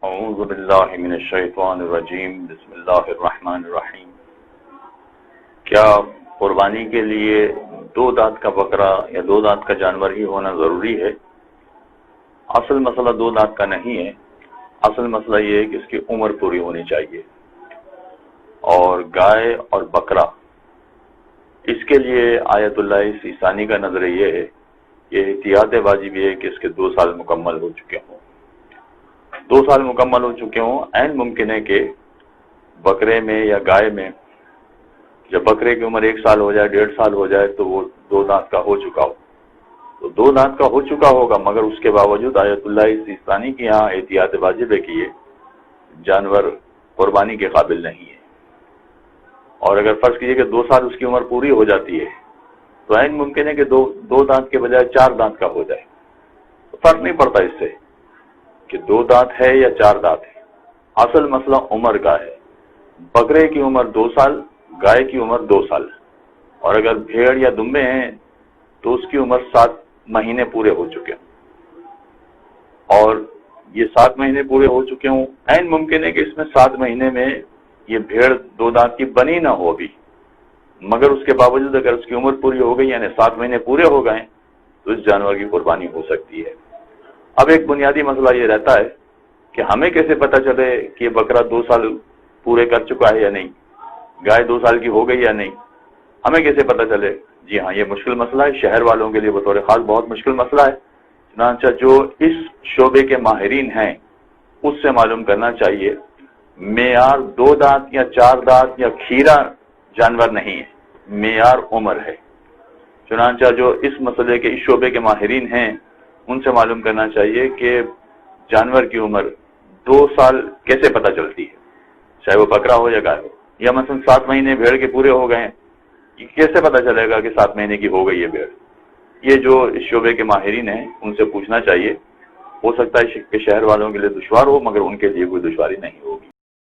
اعوذ باللہ من الشیطان الرجیم بسم اللہ الرحمن الرحیم۔ کیا قربانی کے لیے 2 دانت کا بکرا یا 2 دانت کا جانور ہی ہونا ضروری ہے؟ اصل مسئلہ 2 دانت کا نہیں ہے، اصل مسئلہ یہ ہے کہ اس کی عمر پوری ہونی چاہیے۔ اور گائے اور بکرا اس کے لیے آیت اللہ سیستانی کا نظر یہ ہے، یہ احتیاط واجب یہ ہے کہ اس کے 2 سال مکمل ہو چکے ہوں۔ 2 سال مکمل ہو چکے ہوں، عین ممکن ہے کہ بکرے میں یا گائے میں جب بکرے کی عمر 1 سال ہو جائے، 1.5 سال ہو جائے تو وہ 2 دانت کا ہو چکا ہو، تو 2 دانت کا ہو چکا ہوگا، مگر اس کے باوجود آیت اللہ سیستانی کی یہاں احتیاط واجب ہے کہ یہ جانور قربانی کے قابل نہیں ہے۔ اور اگر فرض کیجئے کہ 2 سال اس کی عمر پوری ہو جاتی ہے تو عین ممکن ہے کہ 2 دانت کے بجائے 4 دانت کا ہو جائے، تو فرق نہیں پڑتا اس سے کہ 2 دانت ہے یا 4 دانت ہے۔ اصل مسئلہ عمر کا ہے۔ بکرے کی عمر 2 سال، گائے کی عمر 2 سال، اور اگر بھیڑ یا دمبے ہیں تو اس کی عمر 7 مہینے پورے ہو چکے ہیں، اور یہ 7 مہینے پورے ہو چکے ہوں، عین ممکن ہے کہ اس میں 7 مہینے میں یہ بھیڑ 2 دانت کی بنی نہ ہو ابھی، مگر اس کے باوجود اگر اس کی عمر پوری ہو گئی، یعنی 7 مہینے پورے ہو گئے تو اس جانور کی قربانی ہو سکتی ہے۔ اب ایک بنیادی مسئلہ یہ رہتا ہے کہ ہمیں کیسے پتہ چلے کہ یہ بکرا 2 سال پورے کر چکا ہے یا نہیں، گائے 2 سال کی ہو گئی یا نہیں، ہمیں کیسے پتہ چلے؟ جی ہاں، یہ مشکل مسئلہ ہے، شہر والوں کے لیے بطور خاص بہت مشکل مسئلہ ہے۔ چنانچہ جو اس شعبے کے ماہرین ہیں اس سے معلوم کرنا چاہیے۔ معیار 2 دانت یا 4 دانت یا کھیرا جانور نہیں ہے، معیار عمر ہے۔ چنانچہ جو اس مسئلے کے اس شعبے کے ماہرین ہیں ان سے معلوم کرنا چاہیے کہ جانور کی عمر 2 سال کیسے پتہ چلتی ہے، چاہے وہ بکرا ہو یا گائے ہو، یا مثلا 7 مہینے بھیڑ کے پورے ہو گئے ہیں، یہ کیسے پتہ چلے گا کہ 7 مہینے کی ہو گئی ہے بھیڑ؟ یہ جو اس شعبے کے ماہرین ہیں ان سے پوچھنا چاہیے۔ ہو سکتا ہے کہ شہر والوں کے لیے دشوار ہو، مگر ان کے لیے کوئی دشواری نہیں ہوگی۔